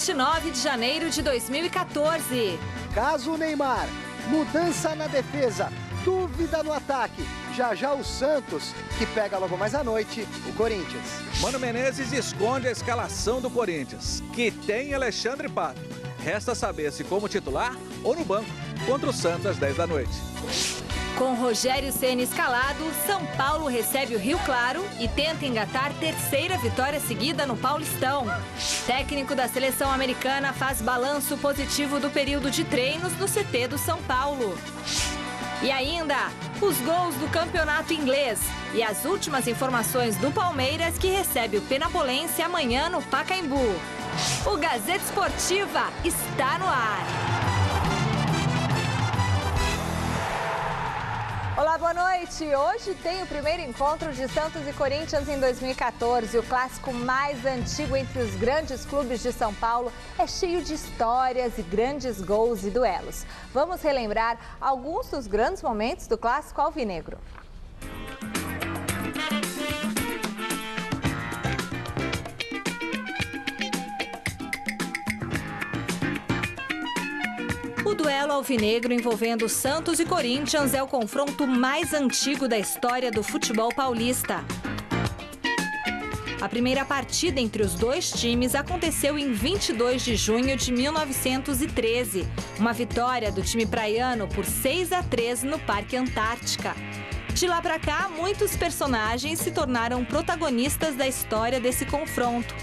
29 de janeiro de 2014. Caso Neymar, mudança na defesa, dúvida no ataque. Já já o Santos, que pega logo mais à noite o Corinthians. Mano Menezes esconde a escalação do Corinthians, que tem Alexandre Pato. Resta saber se como titular ou no banco, contra o Santos às 10 da noite. Com Rogério Ceni escalado, São Paulo recebe o Rio Claro e tenta engatar terceira vitória seguida no Paulistão. Técnico da seleção americana faz balanço positivo do período de treinos no CT do São Paulo. E ainda, os gols do campeonato inglês e as últimas informações do Palmeiras, que recebe o Penapolense amanhã no Pacaembu. O Gazeta Esportiva está no ar. Olá, boa noite. Hoje tem o primeiro encontro de Santos e Corinthians em 2014. O clássico mais antigo entre os grandes clubes de São Paulo é cheio de histórias e grandes gols e duelos. Vamos relembrar alguns dos grandes momentos do clássico alvinegro. O duelo alvinegro envolvendo Santos e Corinthians é o confronto mais antigo da história do futebol paulista. A primeira partida entre os dois times aconteceu em 22 de junho de 1913. Uma vitória do time praiano por 6-3 no Parque Antártica. De lá para cá, muitos personagens se tornaram protagonistas da história desse confronto.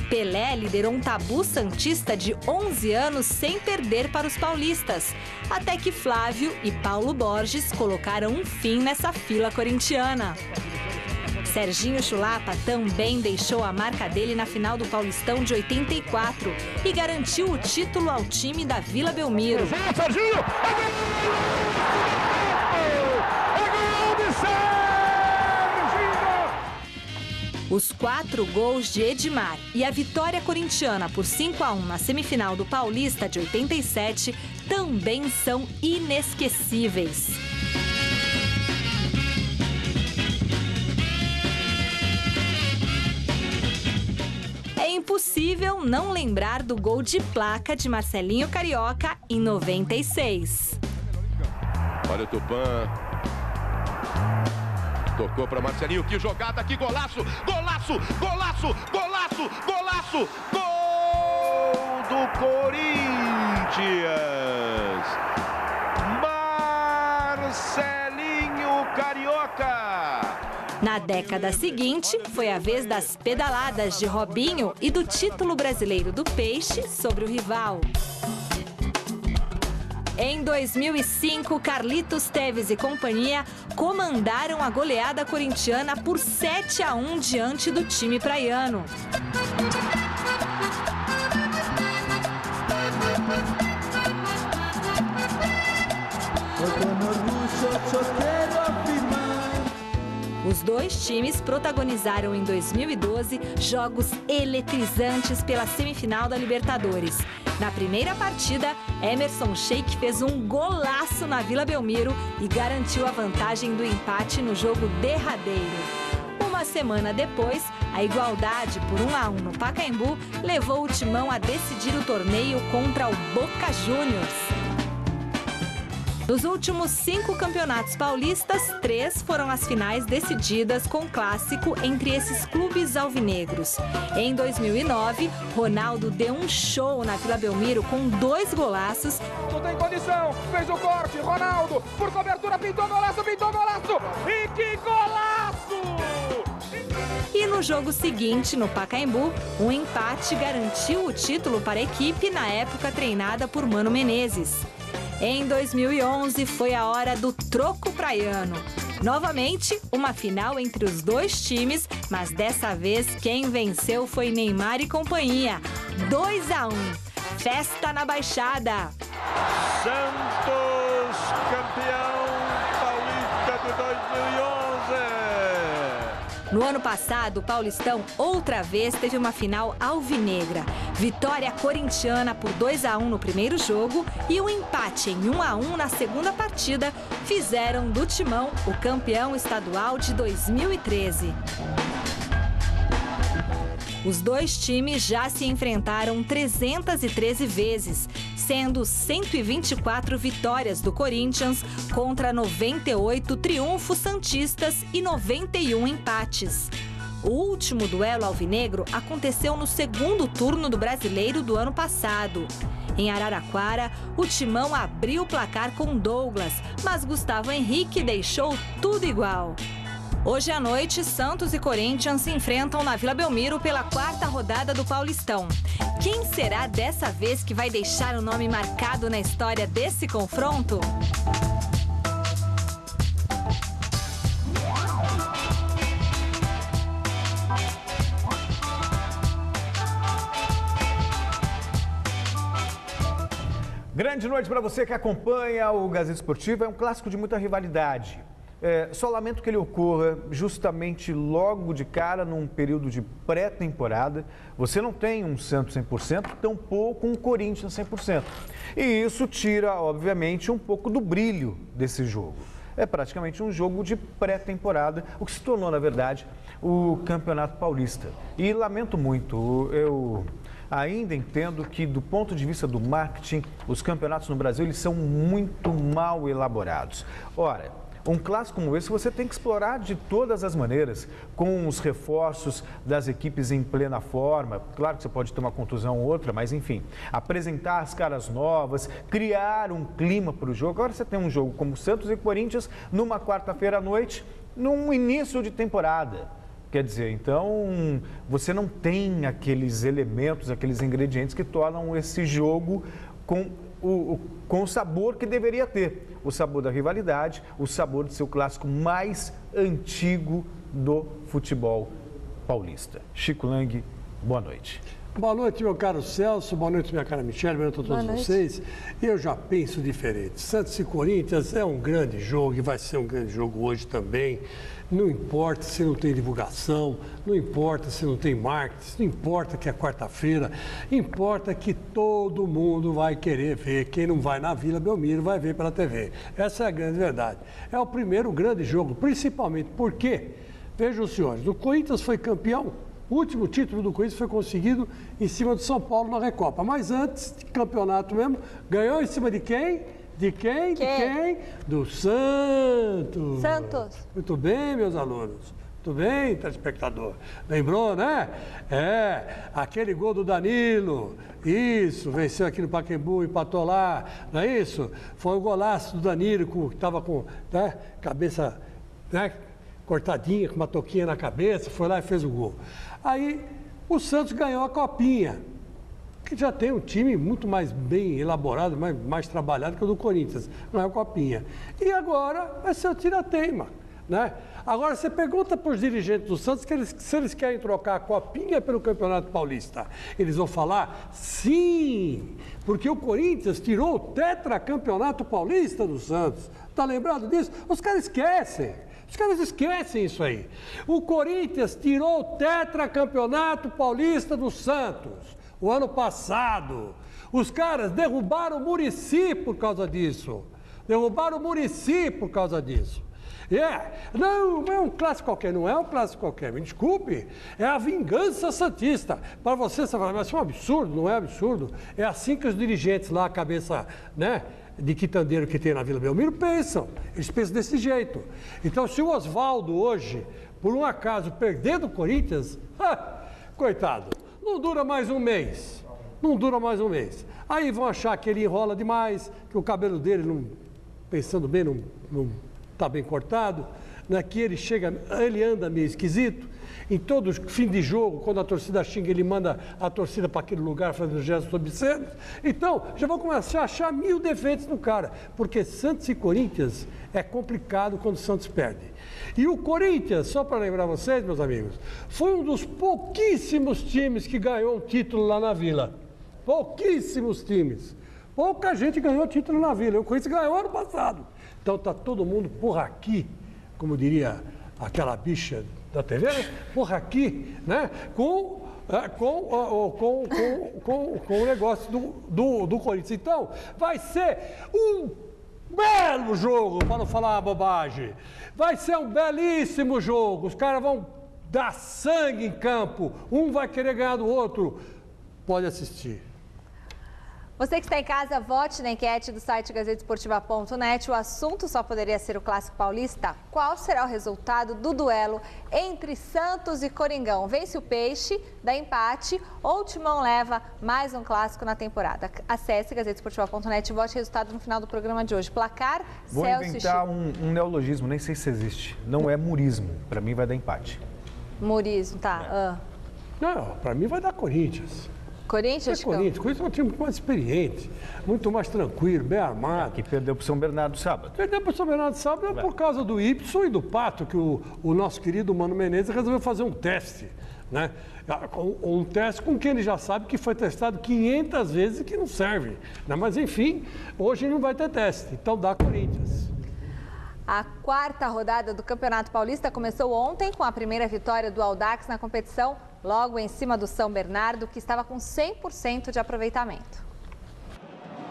Pelé liderou um tabu santista de 11 anos sem perder para os paulistas, até que Flávio e Paulo Borges colocaram um fim nessa fila corintiana. Serginho Chulapa também deixou a marca dele na final do Paulistão de 84 e garantiu o título ao time da Vila Belmiro. Serginho! Os 4 gols de Edmar e a vitória corintiana por 5-1 na semifinal do Paulista de 87 também são inesquecíveis. É impossível não lembrar do gol de placa de Marcelinho Carioca em 96. Olha o Tupã. Tocou para Marcelinho, que jogada, que golaço, golaço, golaço, golaço, golaço, gol do Corinthians, Marcelinho Carioca. Na década seguinte, foi a vez das pedaladas de Robinho e do título brasileiro do Peixe sobre o rival. Em 2005, Carlitos Tevez e companhia comandaram a goleada corintiana por 7-1 diante do time praiano. Os dois times protagonizaram em 2012 jogos eletrizantes pela semifinal da Libertadores. Na primeira partida, Emerson Sheik fez um golaço na Vila Belmiro e garantiu a vantagem do empate no jogo derradeiro. Uma semana depois, a igualdade por 1-1 no Pacaembu levou o Timão a decidir o torneio contra o Boca Juniors. Dos últimos 5 campeonatos paulistas, 3 foram as finais decididas com clássico entre esses clubes alvinegros. Em 2009, Ronaldo deu um show na Vila Belmiro com 2 golaços. Não tem condição, fez o corte, Ronaldo, por cobertura, pintou golaço, e que golaço! E no jogo seguinte, no Pacaembu, um empate garantiu o título para a equipe na época treinada por Mano Menezes. Em 2011, foi a hora do troco praiano. Novamente, uma final entre os dois times, mas dessa vez quem venceu foi Neymar e companhia. 2-1. Festa na Baixada. Santos, campeão paulista de 2011. No ano passado, o Paulistão outra vez teve uma final alvinegra. Vitória corintiana por 2-1 no primeiro jogo e um empate em 1-1 na segunda partida fizeram do Timão o campeão estadual de 2013. Os dois times já se enfrentaram 313 vezes, sendo 124 vitórias do Corinthians contra 98 triunfos santistas e 91 empates. O último duelo alvinegro aconteceu no segundo turno do Brasileiro do ano passado. Em Araraquara, o Timão abriu o placar com Douglas, mas Gustavo Henrique deixou tudo igual. Hoje à noite, Santos e Corinthians se enfrentam na Vila Belmiro pela 4ª rodada do Paulistão. Quem será dessa vez que vai deixar o nome marcado na história desse confronto? Grande noite para você que acompanha o Gazeta Esportivo. É um clássico de muita rivalidade. Só lamento que ele ocorra justamente logo de cara num período de pré-temporada. Você não tem um Santos 100%, tampouco um Corinthians 100%. E isso tira, obviamente, um pouco do brilho desse jogo. É praticamente um jogo de pré-temporada, o que se tornou, na verdade, o Campeonato Paulista. E lamento muito, eu ainda entendo que, do ponto de vista do marketing, os campeonatos no Brasil eles são muito mal elaborados. Ora, um clássico como esse você tem que explorar de todas as maneiras, com os reforços das equipes em plena forma. Claro que você pode ter uma contusão ou outra, mas enfim, apresentar as caras novas, criar um clima para o jogo. Agora você tem um jogo como Santos e Corinthians numa quarta-feira à noite, num início de temporada. Quer dizer, então você não tem aqueles elementos, aqueles ingredientes que tornam esse jogo com o sabor que deveria ter. O sabor da rivalidade, o sabor de ser o clássico mais antigo do futebol paulista. Chico Lang, boa noite. Boa noite, meu caro Celso, boa noite, minha cara Michele, boa noite a todos vocês. Eu já penso diferente. Santos e Corinthians é um grande jogo e vai ser um grande jogo hoje também. Não importa se não tem divulgação, não importa se não tem marketing, não importa que é quarta-feira, importa que todo mundo vai querer ver. Quem não vai na Vila Belmiro vai ver pela TV. Essa é a grande verdade. É o primeiro grande jogo, principalmente porque, vejam os senhores, o Corinthians foi campeão. O último título do Corinthians foi conseguido em cima do São Paulo na Recopa. Mas antes de campeonato mesmo, ganhou em cima de quem? De quem? Do Santos. Santos. Muito bem, meus alunos. Muito bem, telespectador. Lembrou, né? Aquele gol do Danilo. Isso, venceu aqui no Pacaembu, empatou lá. Não é isso? Foi o golaço do Danilo, que estava com cabeça, né, cortadinha, com uma touquinha na cabeça. Foi lá e fez o gol. Aí o Santos ganhou a Copinha, que já tem um time muito mais bem elaborado, mais trabalhado que o do Corinthians, não é a Copinha. E agora vai ser o tira-teima, né? Agora você pergunta para os dirigentes do Santos se eles querem trocar a Copinha pelo Campeonato Paulista. Eles vão falar sim, porque o Corinthians tirou o tetracampeonato paulista do Santos. Está lembrado disso? Os caras esquecem. Os caras esquecem isso aí. O Corinthians tirou o tetracampeonato paulista do Santos o ano passado. Os caras derrubaram o Muricy por causa disso. Derrubaram o Muricy por causa disso. Não é um clássico qualquer, não é um clássico qualquer, me desculpe, é a vingança santista. Para você fala, mas isso é um absurdo, não é absurdo? É assim que os dirigentes lá, a cabeça, né, de quitandeiro que tem na Vila Belmiro, pensam. Eles pensam desse jeito. Então, se o Oswaldo hoje, por um acaso, perder do Corinthians, coitado, não dura mais um mês. Não dura mais um mês. Aí vão achar que ele enrola demais, que o cabelo dele, não, pensando bem, não está bem cortado, né? Que ele anda meio esquisito. Em todo fim de jogo, quando a torcida xinga, ele manda a torcida para aquele lugar fazendo gestos obscenos. Então, já vão começar a achar 1000 defeitos no cara, porque Santos e Corinthians é complicado quando o Santos perde. E o Corinthians, só para lembrar vocês, meus amigos, foi um dos pouquíssimos times que ganhou um título lá na Vila. Pouquíssimos times. Pouca gente ganhou título na Vila. O Corinthians ganhou ano passado. Então está todo mundo por aqui, como diria aquela bicha da TV, né? Por aqui, né? Com o negócio do Corinthians. Então, vai ser um belo jogo, para não falar uma bobagem. Vai ser um belíssimo jogo. Os caras vão dá sangue em campo, um vai querer ganhar do outro. Pode assistir. Você que está em casa, vote na enquete do site gazetesportiva.net. O assunto só poderia ser o Clássico Paulista. Qual será o resultado do duelo entre Santos e Coringão? Vence o Peixe, dá empate ou o Timão leva mais um clássico na temporada? Acesse gazetesportiva.net e vote o resultado no final do programa de hoje. Placar, Vou Celso inventar um neologismo, nem sei se existe. Não é murismo. Para mim vai dar empate. Murismo, tá. Não, para mim vai dar Corinthians. Corinthians, Corinthians é um time muito mais experiente, muito mais tranquilo, bem armado. Que perdeu para o São Bernardo sábado. Perdeu para o São Bernardo sábado por causa do Y e do Pato, que o nosso querido Mano Menezes resolveu fazer um teste, né? Um teste com quem ele já sabe que foi testado 500 vezes e que não serve. Né? Mas, enfim, hoje não vai ter teste, então dá Corinthians. A quarta rodada do Campeonato Paulista começou ontem com a primeira vitória do Audax na competição, logo em cima do São Bernardo, que estava com 100% de aproveitamento.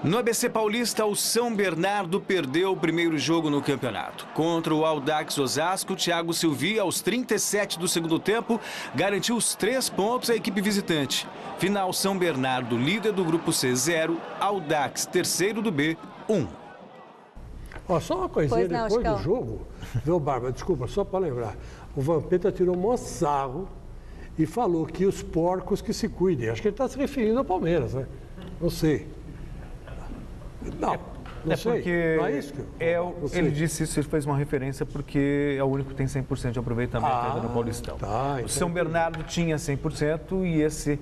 No ABC Paulista, o São Bernardo perdeu o primeiro jogo no campeonato. Contra o Audax Osasco, Thiago Silvia, aos 37 do segundo tempo, garantiu os 3 pontos à equipe visitante. Final São Bernardo, líder do grupo C, 0, Audax, terceiro do B, 1. Ó, só uma coisinha, depois do jogo, viu, Bárbara, desculpa, só para lembrar, o Vampeta tirou um sarro e falou que os porcos que se cuidem. Acho que ele está se referindo ao Palmeiras, né? Não sei. Não sei. Porque não é isso que ele disse isso, ele fez uma referência porque é o único que tem 100% de aproveitamento ainda no Paulistão. Tá, o São Bernardo tinha 100%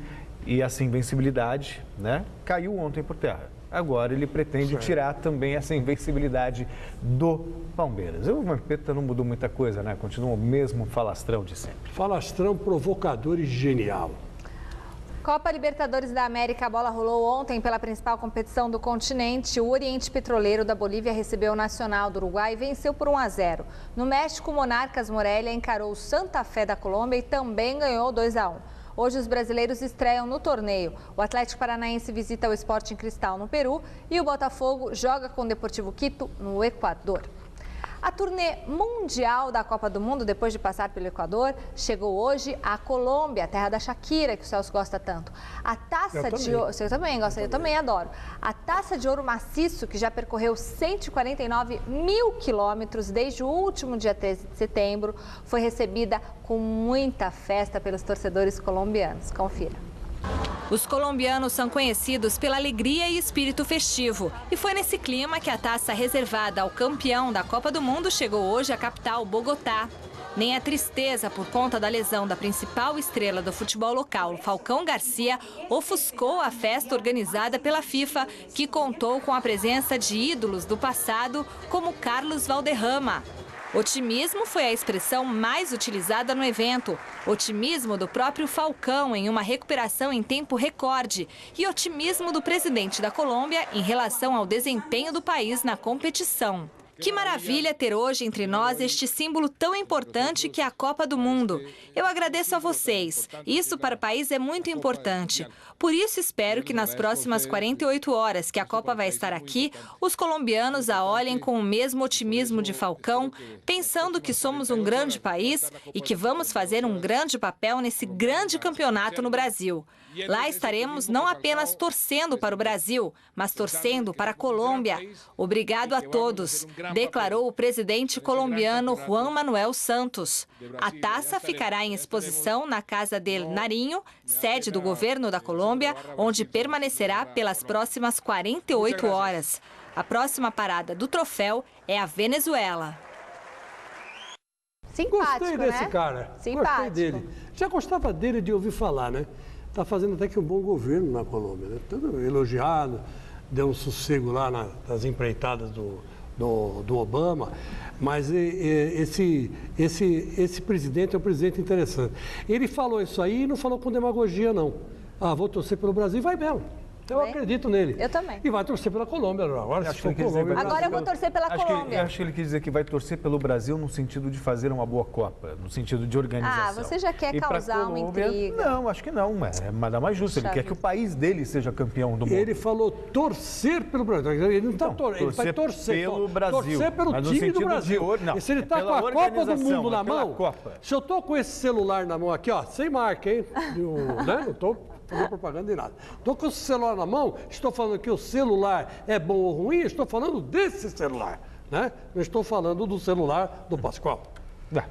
e essa invencibilidade, né, caiu ontem por terra. Agora ele pretende tirar também essa invencibilidade do Palmeiras. O Vampeta não mudou muita coisa, né? Continua o mesmo falastrão de sempre. Falastrão provocador e genial. Copa Libertadores da América, a bola rolou ontem pela principal competição do continente. O Oriente Petroleiro da Bolívia recebeu o Nacional do Uruguai e venceu por 1-0. No México, o Monarcas Morelia encarou o Santa Fé da Colômbia e também ganhou 2-1. Hoje os brasileiros estreiam no torneio. O Atlético Paranaense visita o Sporting Cristal no Peru e o Botafogo joga com o Deportivo Quito no Equador. A turnê mundial da Copa do Mundo, depois de passar pelo Equador, chegou hoje à Colômbia, a terra da Shakira, que o Celso gosta tanto. A taça de ouro... Você também gosta, eu também adoro. A taça de ouro maciço, que já percorreu 149 mil quilômetros desde o último dia 13 de setembro, foi recebida com muita festa pelos torcedores colombianos. Confira. Os colombianos são conhecidos pela alegria e espírito festivo. E foi nesse clima que a taça reservada ao campeão da Copa do Mundo chegou hoje à capital, Bogotá. Nem a tristeza por conta da lesão da principal estrela do futebol local, Falcão Garcia, ofuscou a festa organizada pela FIFA, que contou com a presença de ídolos do passado, como Carlos Valderrama. Otimismo foi a expressão mais utilizada no evento. Otimismo do próprio Falcão em uma recuperação em tempo recorde. E otimismo do presidente da Colômbia em relação ao desempenho do país na competição. Que maravilha ter hoje entre nós este símbolo tão importante que é a Copa do Mundo. Eu agradeço a vocês. Isso para o país é muito importante. Por isso espero que nas próximas 48 horas que a Copa vai estar aqui, os colombianos a olhem com o mesmo otimismo de Falcão, pensando que somos um grande país e que vamos fazer um grande papel nesse grande campeonato no Brasil. Lá estaremos não apenas torcendo para o Brasil, mas torcendo para a Colômbia. Obrigado a todos, declarou o presidente colombiano Juan Manuel Santos. A taça ficará em exposição na Casa del Nariño, sede do governo da Colômbia, onde permanecerá pelas próximas 48 horas. A próxima parada do troféu é a Venezuela. Simpático, Gostei desse cara. Simpático. Gostei dele. Já gostava dele de ouvir falar, né? Está fazendo até que um bom governo na Colômbia, né? Tudo elogiado, deu um sossego lá nas empreitadas do Obama, mas esse presidente é um presidente interessante. Ele falou isso aí e não falou com demagogia, não. Ah, vou torcer pelo Brasil, vai mesmo. Eu acredito nele. Eu também. E vai torcer pela Colômbia. Agora, eu vou torcer pela Colômbia. Acho que ele quis dizer que vai torcer pelo Brasil no sentido de fazer uma boa Copa, no sentido de organização. Você já quer causar uma intriga. Não, acho que não. É nada mais justo. Ele quer que o país dele seja campeão do mundo. Ele falou torcer pelo Brasil. Ele não está torcendo. Ele vai torcer pelo Brasil. Torcer pelo time do Brasil. E se ele está com a Copa do Mundo na mão, se eu estou com esse celular na mão aqui, ó, sem marca, hein? Não estou fazendo propaganda de nada. Estou com o celular na mão, estou falando que o celular é bom ou ruim, estou falando desse celular, né? Não estou falando do celular do Pascoal.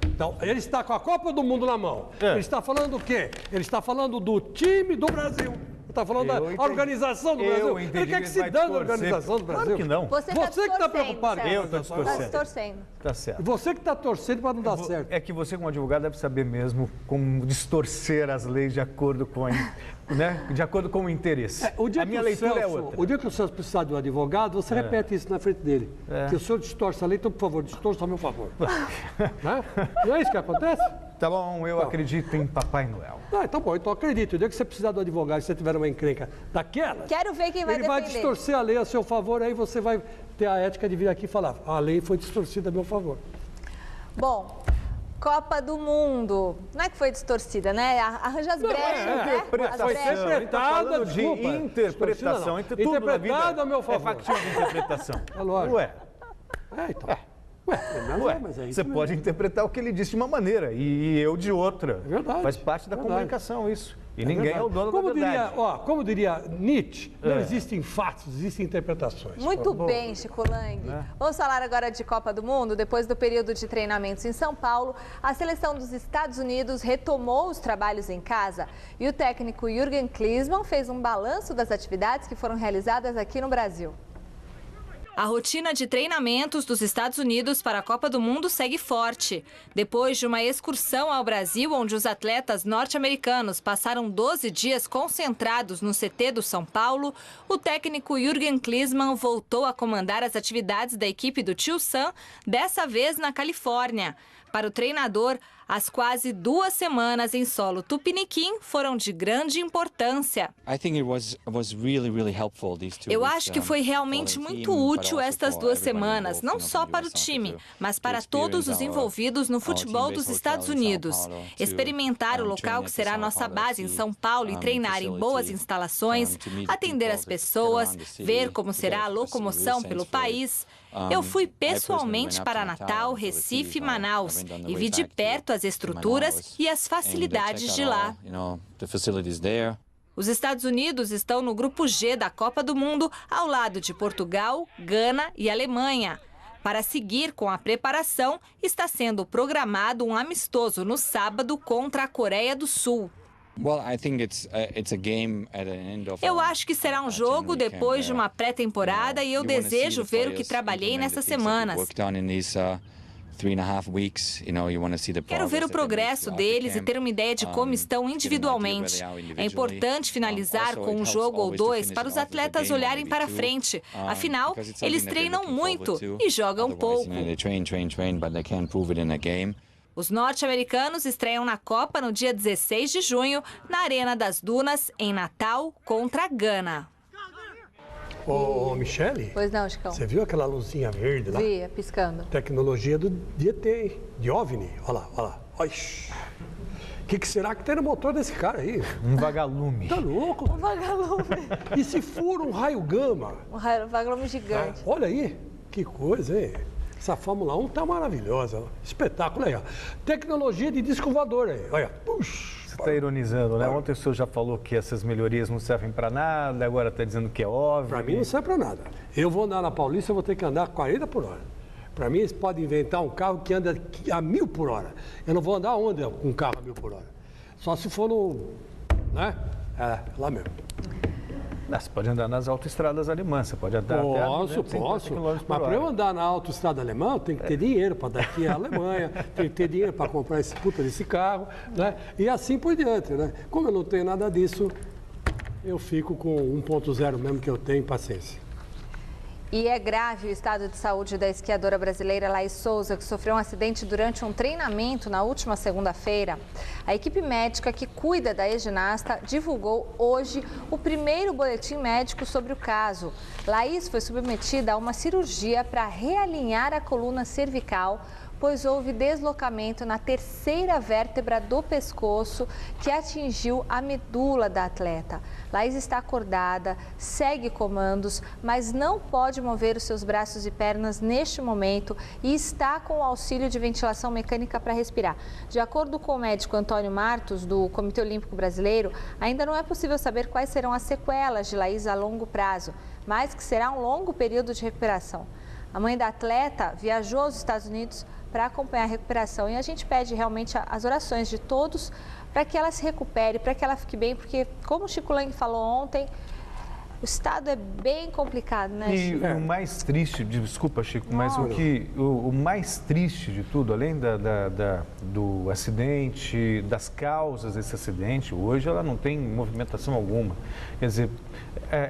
Então, ele está com a Copa do Mundo na mão. Ele está falando do quê? Ele está falando do time do Brasil. Está falando da organização do Brasil. Ele quer que se dane a organização do Brasil. Claro que não. Você que está preocupado. Eu estou torcendo. Tá certo. Você que está torcendo para não dar certo. É que você, como advogado, deve saber mesmo como distorcer as leis de acordo com de acordo com o interesse. A minha leitura é outra. O dia que o Celso precisar de um advogado, você repete isso na frente dele. Que o senhor distorce a lei, então, por favor, distorça a meu favor. Não é isso que acontece? Tá bom, eu acredito em Papai Noel. Tá bom, então acredito. O dia que você precisar do advogado, se você tiver uma encrenca daquela... Quero ver quem vai defender. Ele vai distorcer a lei a seu favor, aí você vai ter a ética de vir aqui e falar, a lei foi distorcida a meu favor. Bom, Copa do Mundo. Não é que foi distorcida, né? Arranja as brechas, né? Foi interpretada, desculpa. Interpretação. Interpretada a meu favor. É factível de interpretação. É lógico. Ué, mas é isso você mesmo. pode interpretar o que ele disse de uma maneira e eu de outra. É verdade. Faz parte da comunicação isso. E ninguém é o dono da verdade. Como diria Nietzsche, não existem fatos, existem interpretações. Muito bem, Chico Lang. Vamos falar agora de Copa do Mundo. Depois do período de treinamentos em São Paulo, a seleção dos Estados Unidos retomou os trabalhos em casa. E o técnico Jürgen Klinsmann fez um balanço das atividades que foram realizadas aqui no Brasil. A rotina de treinamentos dos Estados Unidos para a Copa do Mundo segue forte. Depois de uma excursão ao Brasil, onde os atletas norte-americanos passaram 12 dias concentrados no CT do São Paulo, o técnico Jürgen Klinsmann voltou a comandar as atividades da equipe do Tio Sam, dessa vez na Califórnia. Para o treinador, as quase 2 semanas em solo tupiniquim foram de grande importância. Eu acho que foi realmente muito útil estas 2 semanas, não só para o time, mas para todos os envolvidos no futebol dos Estados Unidos. Experimentar o local que será a nossa base em São Paulo e treinar em boas instalações, atender as pessoas, ver como será a locomoção pelo país. Eu fui pessoalmente para Natal, Recife e Manaus e vi de perto as estruturas e as facilidades de lá. Os Estados Unidos estão no grupo G da Copa do Mundo, ao lado de Portugal, Gana e Alemanha. Para seguir com a preparação, está sendo programado um amistoso no sábado contra a Coreia do Sul. Eu acho que será um jogo depois de uma pré-temporada e eu desejo ver o que trabalhei nessas semanas. Quero ver o progresso deles e ter uma ideia de como estão individualmente. É importante finalizar com um jogo ou 2 para os atletas olharem para frente. Afinal, eles treinam muito e jogam pouco. Os norte-americanos estreiam na Copa no dia 16 de junho, na Arena das Dunas, em Natal, contra a Gana. Ô, Michele? Pois não, Chicão. Você viu aquela luzinha verde lá? Vi, piscando. Tecnologia de ET, hein? De OVNI. Olha lá. Olha. O que será que tem no motor desse cara aí? Um vagalume. Tá louco? Um vagalume. E se for um raio gama? Um vagalume gigante. Olha aí, que coisa, hein? Essa Fórmula 1 tá maravilhosa. Espetáculo aí, ó. Tecnologia de disco voador aí. Olha. Puxa. Você está ironizando, né? Ontem o senhor já falou que essas melhorias não servem para nada, agora está dizendo que é óbvio. Para mim não serve para nada. Eu vou andar na Paulista, eu vou ter que andar 40 por hora. Para mim, eles podem inventar um carro que anda a 1000 por hora. Eu não vou andar onde com um carro a 1000 por hora? Só se for no... né? Lá mesmo. Você pode andar nas autoestradas alemãs, você pode andar posso. Mas para eu andar na autoestrada alemã, eu tenho que ter dinheiro para daqui à Alemanha, tenho que ter dinheiro para comprar esse puta desse carro, né? E assim por diante, né? Como eu não tenho nada disso, eu fico com 1.0 mesmo que eu tenho, paciência. E é grave o estado de saúde da esquiadora brasileira Laís Souza, que sofreu um acidente durante um treinamento na última segunda-feira. A equipe médica que cuida da ex-ginasta divulgou hoje o primeiro boletim médico sobre o caso. Laís foi submetida a uma cirurgia para realinhar a coluna cervical, pois houve deslocamento na terceira vértebra do pescoço que atingiu a medula da atleta. Laís está acordada, segue comandos, mas não pode mover os seus braços e pernas neste momento e está com o auxílio de ventilação mecânica para respirar. De acordo com o médico Antônio Martos, do Comitê Olímpico Brasileiro, ainda não é possível saber quais serão as sequelas de Laís a longo prazo, mas que será um longo período de recuperação. A mãe da atleta viajou aos Estados Unidos para acompanhar a recuperação e a gente pede realmente as orações de todos para que ela se recupere, para que ela fique bem, porque como o Chico Lang falou ontem, o estado é bem complicado, né, Chico? E o mais triste, desculpa, Chico, mas o mais triste de tudo, além do acidente, das causas desse acidente, hoje ela não tem movimentação alguma. Quer dizer,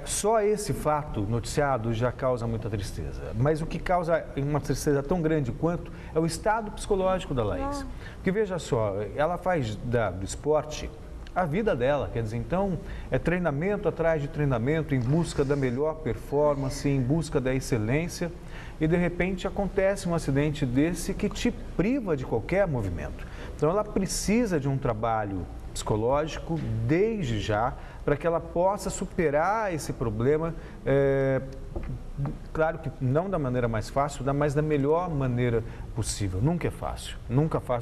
só esse fato noticiado já causa muita tristeza. Mas o que causa uma tristeza tão grande quanto é o estado psicológico da Laís. Porque veja só, ela faz do esporte a vida dela, quer dizer, então é treinamento atrás de treinamento, em busca da melhor performance, em busca da excelência, e de repente acontece um acidente desse que te priva de qualquer movimento. Então ela precisa de um trabalho psicológico desde já, para que ela possa superar esse problema, claro que não da maneira mais fácil, mas da melhor maneira possível. Nunca é fácil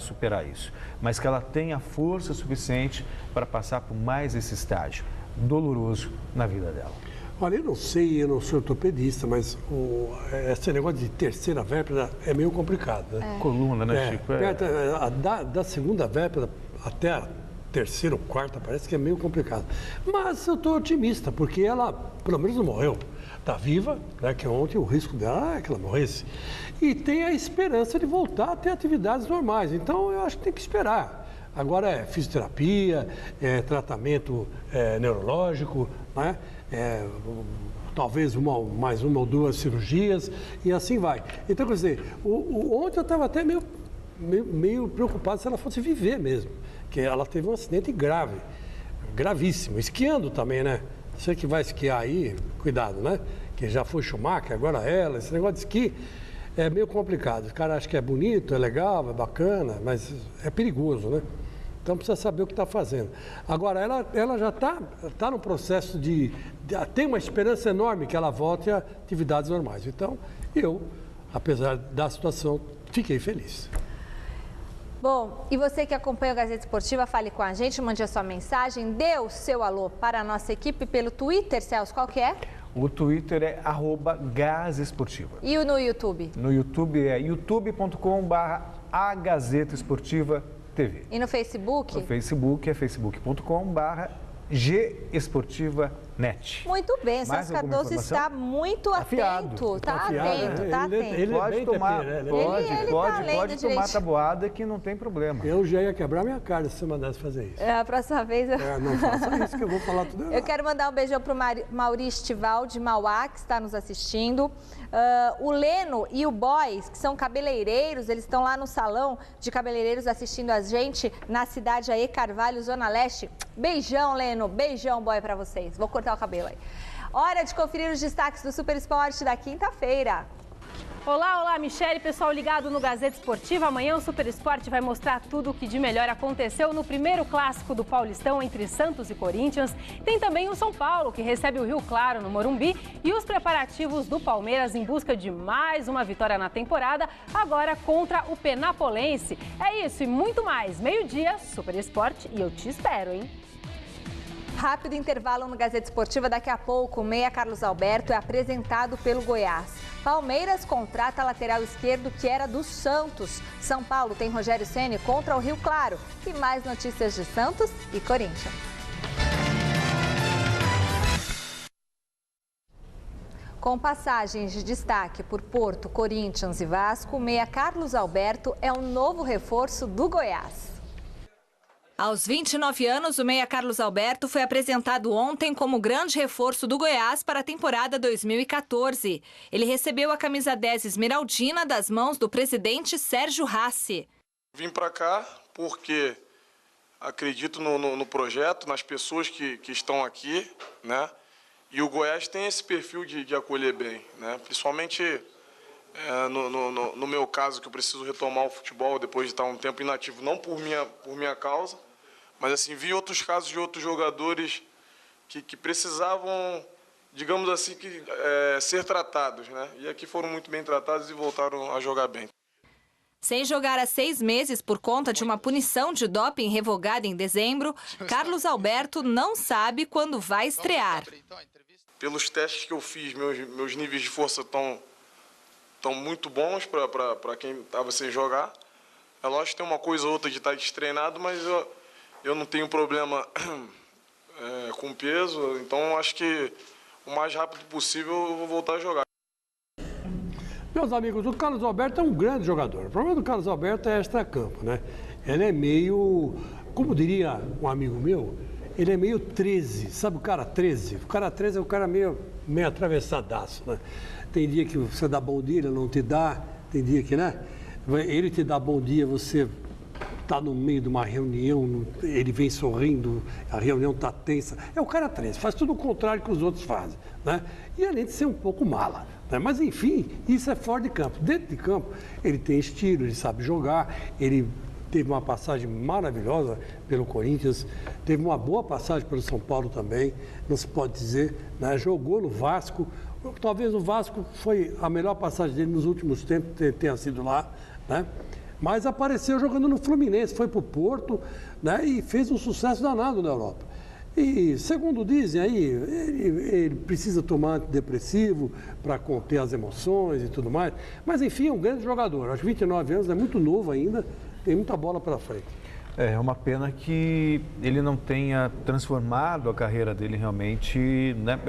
superar isso, mas que ela tenha força suficiente para passar por mais esse estágio doloroso na vida dela. Olha, eu não sou ortopedista, mas esse negócio de terceira vértebra é meio complicado, né? Coluna, né, Chico? Da segunda vértebra até a terceira ou quarta, parece que é meio complicado. Mas eu estou otimista, porque ela, pelo menos, não morreu. Está viva, né, que ontem o risco dela é que ela morresse. E tem a esperança de voltar a ter atividades normais. Então, eu acho que tem que esperar. Agora é fisioterapia, tratamento neurológico, né? Talvez mais uma ou duas cirurgias e assim vai. Então, quer dizer, ontem eu estava até meio preocupado se ela fosse viver mesmo. Que ela teve um acidente grave, gravíssimo, esquiando também, né? Você que vai esquiar aí, cuidado, né? Que já foi Schumacher, agora ela, esse negócio de esqui é meio complicado. O cara acha que é bonito, é legal, é bacana, mas é perigoso, né? Então precisa saber o que está fazendo. Agora, ela já está no processo tem uma esperança enorme que ela volte a atividades normais. Então, eu, apesar da situação, fiquei feliz. Bom, e você que acompanha o Gazeta Esportiva, fale com a gente, mande a sua mensagem, dê o seu alô para a nossa equipe pelo Twitter, Celso, qual que é? O Twitter é @GazetaEsportiva. E no YouTube? No YouTube é youtube.com/agazetaesportiva.tv. E no Facebook? No Facebook é facebook.com/gesportiva.net. Muito bem, o Celso Cardoso está muito atento. Está atento. Ele pode tomar, pode tomar tabuada que não tem problema. Eu já ia quebrar minha cara se você mandasse fazer isso. A próxima vez eu... não faça isso que eu vou falar tudo errado. Eu quero mandar um beijão para o Maurício Estival de Mauá, que está nos assistindo. O Leno e o Boys, que são cabeleireiros, eles estão lá no salão de cabeleireiros assistindo a gente na cidade aí, Carvalho, Zona Leste. Beijão, Leno. Beijão, boy, para vocês. Vou cortar o cabelo aí. Hora de conferir os destaques do Super Esporte da quinta-feira. Olá, Michele, pessoal ligado no Gazeta Esportiva. Amanhã o Super Esporte vai mostrar tudo o que de melhor aconteceu no primeiro clássico do Paulistão entre Santos e Corinthians. Tem também o São Paulo, que recebe o Rio Claro no Morumbi, e os preparativos do Palmeiras em busca de mais uma vitória na temporada, agora contra o Penapolense. É isso e muito mais. Meio-dia, Super Esporte, e eu te espero, hein? Rápido intervalo no Gazeta Esportiva. Daqui a pouco, o meia Carlos Alberto é apresentado pelo Goiás. Palmeiras contrata lateral esquerdo que era do Santos. São Paulo tem Rogério Ceni contra o Rio Claro. E mais notícias de Santos e Corinthians. Com passagens de destaque por Porto, Corinthians e Vasco, o meia Carlos Alberto é o novo reforço do Goiás. Aos 29 anos, o meia Carlos Alberto foi apresentado ontem como grande reforço do Goiás para a temporada 2014. Ele recebeu a camisa 10 esmeraldina das mãos do presidente Sérgio Rassi. Vim para cá porque acredito no projeto, nas pessoas que estão aqui, né? E o Goiás tem esse perfil de acolher bem, né? Principalmente no meu caso, que eu preciso retomar o futebol depois de estar um tempo inativo, não por minha causa, mas assim, vi outros casos de outros jogadores que precisavam, digamos assim, ser tratados, né? E aqui foram muito bem tratados e voltaram a jogar bem. Sem jogar há 6 meses por conta de uma punição de doping revogada em dezembro, Carlos Alberto não sabe quando vai estrear. Pelos testes que eu fiz, meus níveis de força estão muito bons para quem estava sem jogar. É lógico que tem uma coisa ou outra de estar destreinado, mas eu não tenho problema com peso, então acho que o mais rápido possível eu vou voltar a jogar. Meus amigos, o Carlos Alberto é um grande jogador. O problema do Carlos Alberto é extracampo, né? Ele é meio, como diria um amigo meu, ele é meio 13, sabe o cara 13? O cara 13 é o cara meio atravessadaço, né? Tem dia que você dá bom dia, ele não te dá, tem dia que, né? Ele te dá bom dia, você está no meio de uma reunião, ele vem sorrindo, a reunião está tensa. É o cara 13, faz tudo o contrário que os outros fazem, né? E além de ser um pouco mala, né? Mas enfim, isso é fora de campo. Dentro de campo, ele tem estilo, ele sabe jogar, ele teve uma passagem maravilhosa pelo Corinthians, teve uma boa passagem pelo São Paulo também, não se pode dizer, né? Jogou no Vasco, talvez o Vasco foi a melhor passagem dele nos últimos tempos, tenha sido lá, né? Mas apareceu jogando no Fluminense, foi para o Porto, né? E fez um sucesso danado na Europa. E, segundo dizem aí, ele precisa tomar antidepressivo para conter as emoções e tudo mais. Mas, enfim, é um grande jogador. Aos 29 anos, é muito novo ainda, tem muita bola pela frente. É uma pena que ele não tenha transformado a carreira dele realmente, né?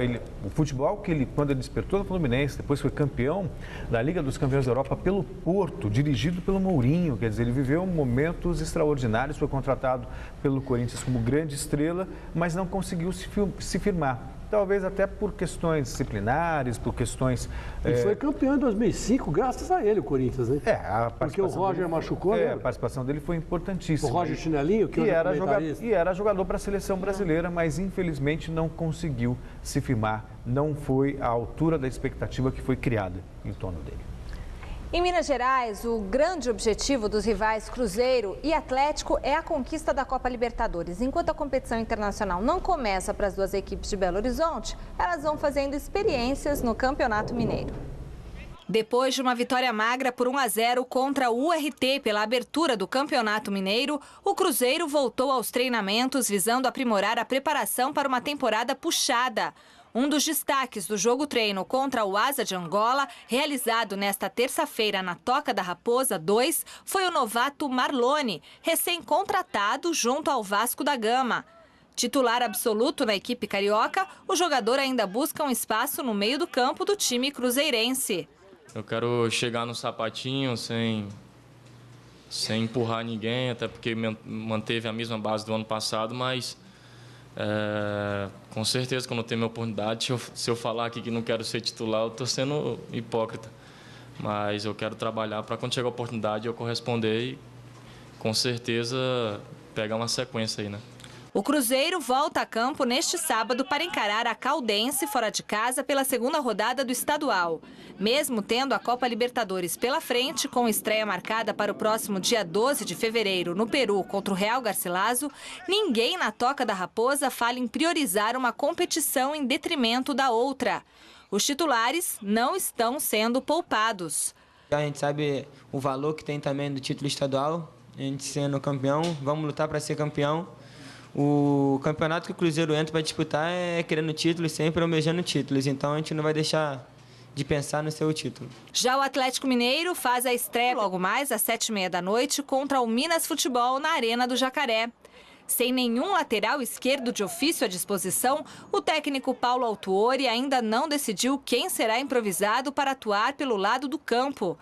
O futebol que ele, quando ele despertou no Fluminense, depois foi campeão da Liga dos Campeões da Europa pelo Porto, dirigido pelo Mourinho, quer dizer, ele viveu momentos extraordinários, foi contratado pelo Corinthians como grande estrela, mas não conseguiu se firmar. Talvez até por questões disciplinares, por questões... E foi campeão em 2005, graças a ele, o Corinthians, né? Porque o Roger machucou, né? A participação dele foi importantíssima. O Roger Chinelinho, que era jogador para a seleção brasileira, mas infelizmente não conseguiu se firmar, não foi à altura da expectativa que foi criada em torno dele. Em Minas Gerais, o grande objetivo dos rivais Cruzeiro e Atlético é a conquista da Copa Libertadores. Enquanto a competição internacional não começa para as duas equipes de Belo Horizonte, elas vão fazendo experiências no Campeonato Mineiro. Depois de uma vitória magra por 1-0 contra o URT pela abertura do Campeonato Mineiro, o Cruzeiro voltou aos treinamentos visando aprimorar a preparação para uma temporada puxada. Um dos destaques do jogo-treino contra o Asa de Angola, realizado nesta terça-feira na Toca da Raposa 2, foi o novato Marlone, recém-contratado junto ao Vasco da Gama. Titular absoluto na equipe carioca, o jogador ainda busca um espaço no meio do campo do time cruzeirense. Eu quero chegar no sapatinho sem empurrar ninguém, até porque manteve a mesma base do ano passado, mas... com certeza, quando eu tenho minha oportunidade, se eu falar aqui que não quero ser titular, eu estou sendo hipócrita. Mas eu quero trabalhar para quando chegar a oportunidade eu corresponder e, com certeza, pegar uma sequência aí, né? O Cruzeiro volta a campo neste sábado para encarar a Caldense fora de casa pela segunda rodada do estadual. Mesmo tendo a Copa Libertadores pela frente, com estreia marcada para o próximo dia 12 de fevereiro no Peru contra o Real Garcilaso, ninguém na Toca da Raposa fala em priorizar uma competição em detrimento da outra. Os titulares não estão sendo poupados. A gente sabe o valor que tem também do título estadual, a gente sendo campeão, vamos lutar para ser campeão. O campeonato que o Cruzeiro entra para disputar é querendo títulos, sempre almejando títulos. Então a gente não vai deixar de pensar no seu título. Já o Atlético Mineiro faz a estreia logo mais às 19h30 contra o Minas Futebol na Arena do Jacaré. Sem nenhum lateral esquerdo de ofício à disposição, o técnico Paulo Autuori ainda não decidiu quem será improvisado para atuar pelo lado do campo.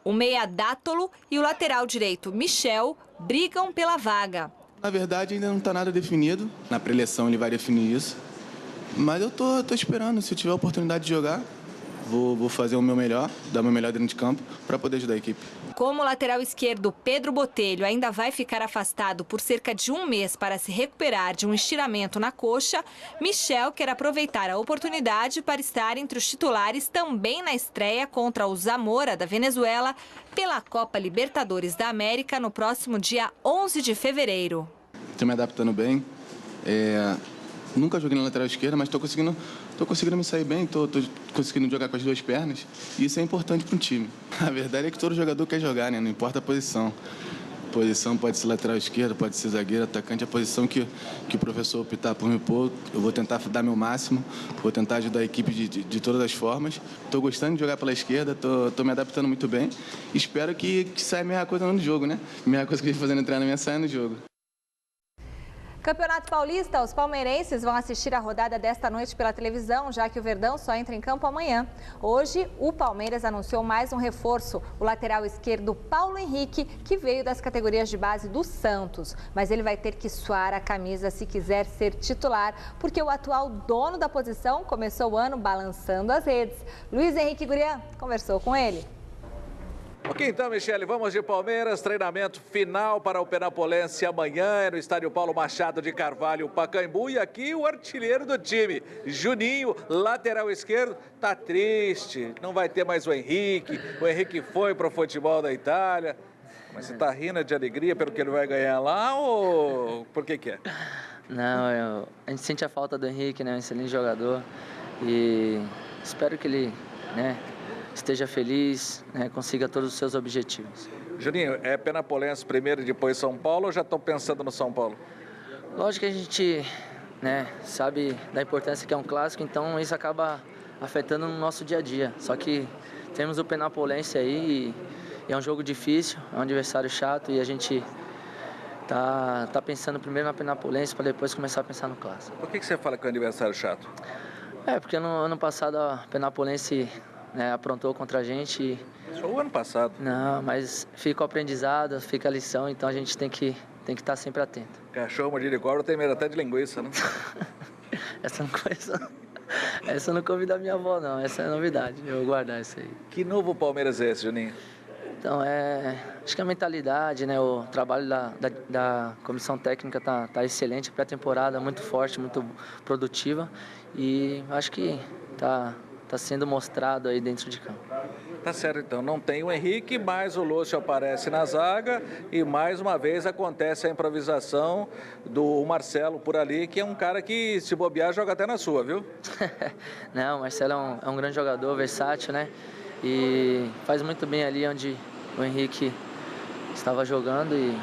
O meia Dátolo e o lateral direito Michel brigam pela vaga. Na verdade, ainda não está nada definido. Na pré-eleição ele vai definir isso. Mas eu tô esperando, se eu tiver a oportunidade de jogar, vou fazer o meu melhor, dar o meu melhor dentro de campo para poder ajudar a equipe. Como o lateral esquerdo Pedro Botelho ainda vai ficar afastado por cerca de 1 mês para se recuperar de um estiramento na coxa, Michel quer aproveitar a oportunidade para estar entre os titulares também na estreia contra o Zamora da Venezuela pela Copa Libertadores da América no próximo dia 11 de fevereiro. Estou me adaptando bem. Nunca joguei na lateral esquerda, mas estou conseguindo me sair bem, estou conseguindo jogar com as 2 pernas. E isso é importante para um time. A verdade é que todo jogador quer jogar, né? Não importa a posição. Posição pode ser lateral esquerda, pode ser zagueiro, atacante. A posição que o professor optar por me pôr, eu vou tentar dar meu máximo, vou tentar ajudar a equipe de todas as formas. Estou gostando de jogar pela esquerda, estou me adaptando muito bem. Espero que saia a mesma coisa no jogo, né? A mesma coisa que a gente fazendo no treinamento saia no jogo. Campeonato Paulista, os palmeirenses vão assistir a rodada desta noite pela televisão, já que o Verdão só entra em campo amanhã. Hoje, o Palmeiras anunciou mais um reforço, o lateral esquerdo Paulo Henrique, que veio das categorias de base do Santos. Mas ele vai ter que suar a camisa se quiser ser titular, porque o atual dono da posição começou o ano balançando as redes. Luiz Henrique Gurian conversou com ele. Ok, então, Michele, vamos de Palmeiras, treinamento final para o Penapolense amanhã, é no estádio Paulo Machado de Carvalho, Pacaembu, e aqui o artilheiro do time, Juninho, lateral esquerdo, tá triste, não vai ter mais o Henrique foi para o futebol da Itália, mas você tá rindo de alegria pelo que ele vai ganhar lá ou por que é? Não, a gente sente a falta do Henrique, né, um excelente jogador, e espero que ele, né, esteja feliz, né, consiga todos os seus objetivos. Juninho, é Penapolense primeiro e depois São Paulo ou já estão pensando no São Paulo? Lógico que a gente, né, sabe da importância que é um clássico, então isso acaba afetando no nosso dia a dia. Só que temos o Penapolense aí e é um jogo difícil, é um adversário chato e a gente tá pensando primeiro na Penapolense para depois começar a pensar no clássico. Por que você fala que é um adversário chato? Porque no ano passado a Penapolense, né, aprontou contra a gente. Só o ano passado. Não, mas fica o aprendizado, fica a lição, então a gente tem que estar sempre atento. Cachorro mordido de cobra tem medo até de linguiça, né? Essa eu não comi da minha avó, não. Essa é novidade, eu vou guardar isso aí. Que novo Palmeiras é esse, Juninho? Então, acho que a mentalidade, né, o trabalho da comissão técnica tá excelente, pré-temporada muito forte, muito produtiva e acho que tá sendo mostrado aí dentro de campo. Tá certo, então. Não tem o Henrique, mas o Lúcio aparece na zaga e mais uma vez acontece a improvisação do Marcelo por ali, que é um cara que, se bobear, joga até na sua, viu? Não, o Marcelo é um grande jogador, versátil, né? E faz muito bem ali onde o Henrique estava jogando e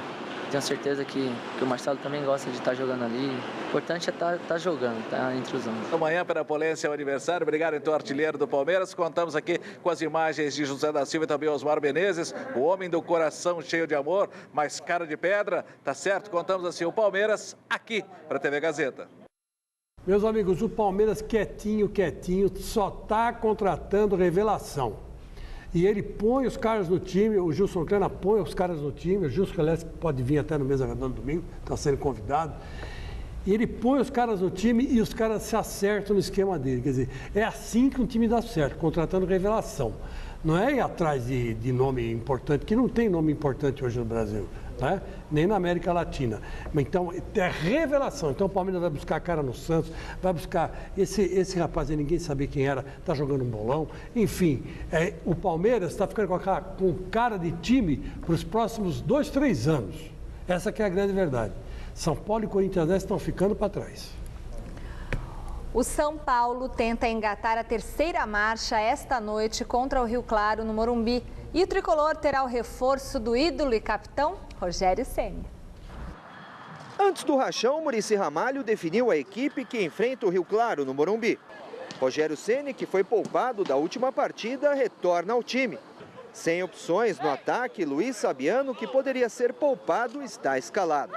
tenho certeza que o Marcelo também gosta de estar jogando ali. O importante é estar jogando, estar entre os 11. Amanhã, Penapolense é o aniversário. Obrigado, então, artilheiro do Palmeiras. Contamos aqui com as imagens de José da Silva e também Osmar Menezes, o homem do coração cheio de amor, mas cara de pedra. Tá certo? Contamos assim o Palmeiras aqui para a TV Gazeta. Meus amigos, o Palmeiras quietinho, só está contratando revelação. E ele põe os caras no time, o Gilson Kleina põe os caras no time, o Gilson Kleina pode vir até no Mesa Redonda domingo, está sendo convidado. E ele põe os caras no time e os caras se acertam no esquema dele. Quer dizer, é assim que um time dá certo, contratando revelação. Não é ir atrás de nome importante, que não tem nome importante hoje no Brasil, né? Nem na América Latina. Então, é revelação. Então, o Palmeiras vai buscar a cara no Santos, vai buscar esse rapaz aí, ninguém sabia quem era, está jogando um bolão. Enfim, o Palmeiras está ficando com cara de time para os próximos 2, 3 anos. Essa que é a grande verdade. São Paulo e Corinthians estão ficando para trás. O São Paulo tenta engatar a terceira marcha esta noite contra o Rio Claro, no Morumbi. E o tricolor terá o reforço do ídolo e capitão Rogério Ceni. Antes do rachão, Muricy Ramalho definiu a equipe que enfrenta o Rio Claro, no Morumbi. Rogério Ceni, que foi poupado da última partida, retorna ao time. Sem opções no ataque, Luiz Sabiano, que poderia ser poupado, está escalado.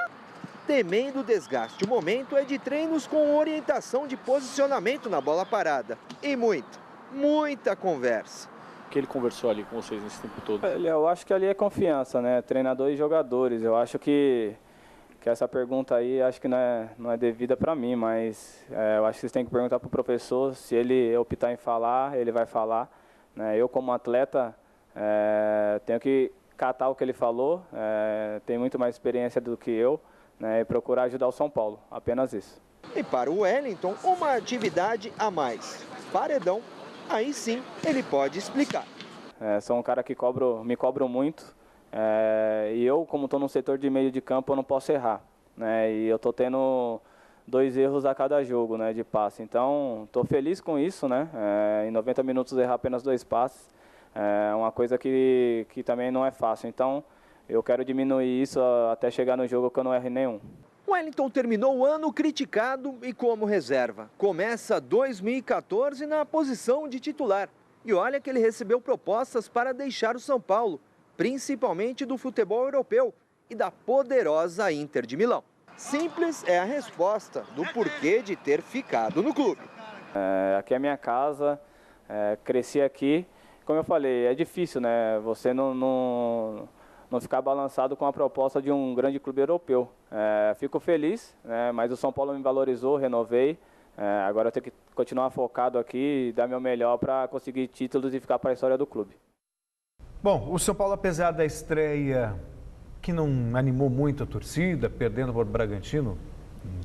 Temendo o desgaste, o momento é de treinos com orientação de posicionamento na bola parada. E muita conversa. O que ele conversou ali com vocês nesse tempo todo? Eu acho que ali é confiança, né? Treinador e jogadores. Eu acho que que essa pergunta aí acho que não é devida para mim, mas eu acho que vocês têm que perguntar para o professor, se ele optar em falar, ele vai falar. Né? Eu, como atleta, tenho que catar o que ele falou, tem muito mais experiência do que eu, né? E procurar ajudar o São Paulo, apenas isso. E para o Wellington, uma atividade a mais. Paredão, aí sim ele pode explicar. Sou um cara que me cobro muito, e eu, como estou no setor de meio de campo, eu não posso errar. Né? E eu estou tendo 2 erros a cada jogo, né, de passe. Então, estou feliz com isso, né? Em 90 minutos errar apenas 2 passes é uma coisa que também não é fácil. Então, eu quero diminuir isso até chegar no jogo que eu não erre nenhum. Wellington terminou o ano criticado e como reserva. Começa 2014 na posição de titular. E olha que ele recebeu propostas para deixar o São Paulo, principalmente do futebol europeu e da poderosa Inter de Milão. Simples é a resposta do porquê de ter ficado no clube. Aqui é a minha casa, cresci aqui. Como eu falei, é difícil, né? Você não ficar balançado com a proposta de um grande clube europeu. Fico feliz, né? Mas o São Paulo me valorizou, renovei. Agora eu tenho que continuar focado aqui e dar meu melhor para conseguir títulos e ficar para a história do clube. Bom, o São Paulo, apesar da estreia que não animou muito a torcida, perdendo para o Bragantino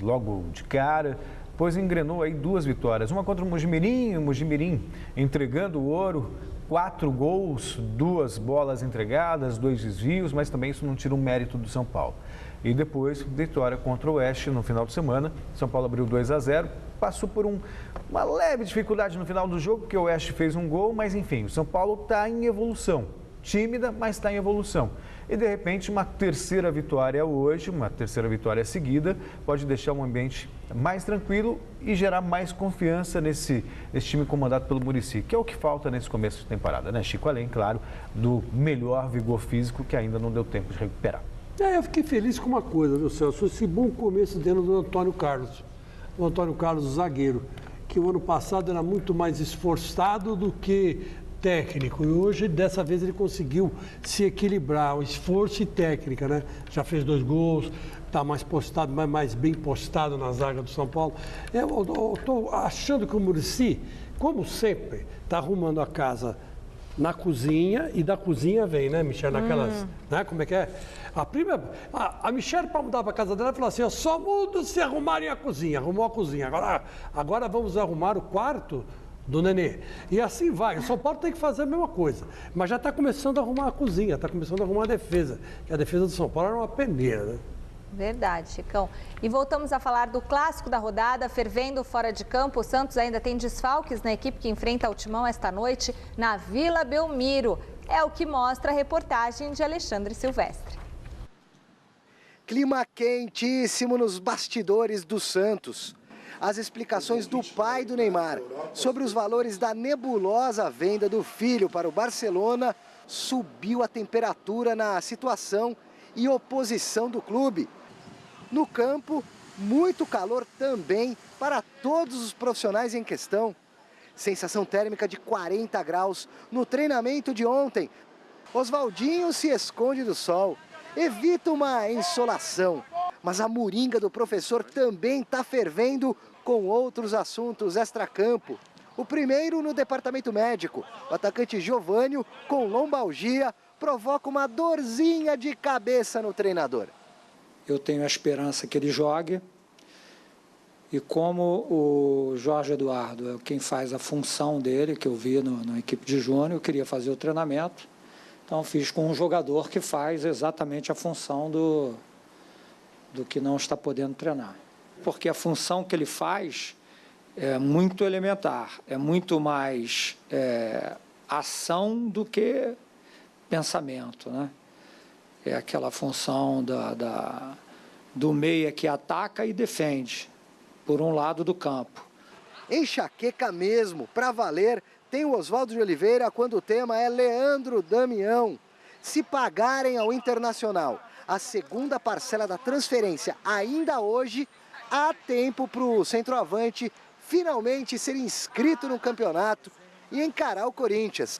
logo de cara, pois engrenou aí 2 vitórias. Uma contra o Mojimirim entregando o ouro, 4 gols, 2 bolas entregadas, 2 desvios, mas também isso não tira o mérito do São Paulo. E depois, vitória contra o Oeste no final de semana. São Paulo abriu 2-0, passou por uma leve dificuldade no final do jogo, porque o Oeste fez um gol, mas enfim, o São Paulo está em evolução. Tímida, mas está em evolução. E de repente uma terceira vitória hoje, uma terceira vitória seguida, pode deixar um ambiente mais tranquilo e gerar mais confiança nesse time comandado pelo Muricy, que é o que falta nesse começo de temporada, né, Chico? Além, claro, do melhor vigor físico que ainda não deu tempo de recuperar. Eu fiquei feliz com uma coisa, viu, Celso? Esse bom começo dentro do Antônio Carlos. O Antônio Carlos, zagueiro, que o ano passado era muito mais esforçado do que técnico. E hoje, dessa vez, ele conseguiu se equilibrar, o esforço e técnica, né? Já fez 2 gols, está mais postado, mais bem postado na zaga do São Paulo. Eu estou achando que o Muricy, como sempre, está arrumando a casa na cozinha e da cozinha vem, né, Michel? Naquelas, né? Como é que é? A Michelle, para mudar para a casa dela, falou assim, eu só mudo se arrumarem a cozinha. Arrumou a cozinha. Agora vamos arrumar o quarto do Nenê. E assim vai. O São Paulo tem que fazer a mesma coisa. Mas já está começando a arrumar a cozinha, está começando a arrumar a defesa. E a defesa do São Paulo era uma peneira, né? Verdade, Chicão. E voltamos a falar do clássico da rodada, fervendo fora de campo. O Santos ainda tem desfalques na equipe que enfrenta o Timão esta noite na Vila Belmiro. É o que mostra a reportagem de Alexandre Silvestre. Clima quentíssimo nos bastidores do Santos. As explicações do pai do Neymar sobre os valores da nebulosa venda do filho para o Barcelona subiu a temperatura na situação e oposição do clube. No campo, muito calor também para todos os profissionais em questão. Sensação térmica de 40 graus no treinamento de ontem. Oswaldinho se esconde do sol, evita uma insolação. Mas a moringa do professor também está fervendo com outros assuntos extracampo. O primeiro no departamento médico. O atacante Giovânio, com lombalgia, provoca uma dorzinha de cabeça no treinador. Eu tenho a esperança que ele jogue. E como o Jorge Eduardo é quem faz a função dele, que eu vi na equipe de júnior, eu queria fazer o treinamento. Então fiz com um jogador que faz exatamente a função do que não está podendo treinar. Porque a função que ele faz é muito elementar, é muito mais ação do que pensamento, né? É aquela função do meia que ataca e defende, por um lado do campo. Enxaqueca mesmo, para valer, tem o Oswaldo de Oliveira quando o tema é Leandro Damião. Se pagarem ao Internacional a segunda parcela da transferência ainda hoje, há tempo para o centroavante finalmente ser inscrito no campeonato e encarar o Corinthians.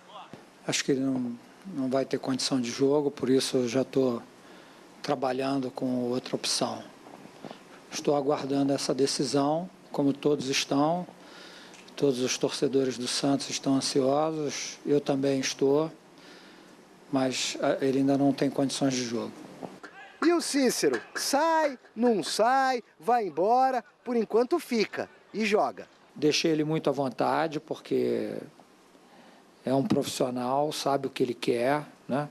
Acho que ele não vai ter condição de jogo, por isso eu já estou trabalhando com outra opção. Estou aguardando essa decisão, como todos estão. Todos os torcedores do Santos estão ansiosos, eu também estou, mas ele ainda não tem condições de jogo. E o Cícero? Sai, não sai, vai embora, por enquanto fica e joga. Deixei ele muito à vontade, porque é um profissional, sabe o que ele quer, né?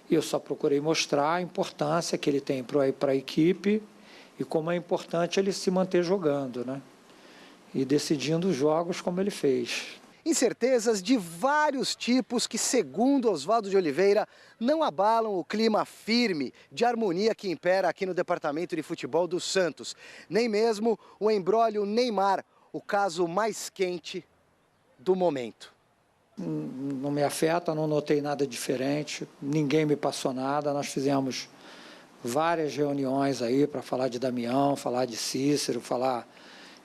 E eu só procurei mostrar a importância que ele tem para a equipe e como é importante ele se manter jogando, né? E decidindo os jogos como ele fez. Incertezas de vários tipos que, segundo Oswaldo de Oliveira, não abalam o clima firme de harmonia que impera aqui no Departamento de Futebol do Santos. Nem mesmo o imbróglio Neymar, o caso mais quente do momento. Não me afeta, não notei nada diferente, ninguém me passou nada. Nós fizemos várias reuniões aí para falar de Damião, falar de Cícero, falar,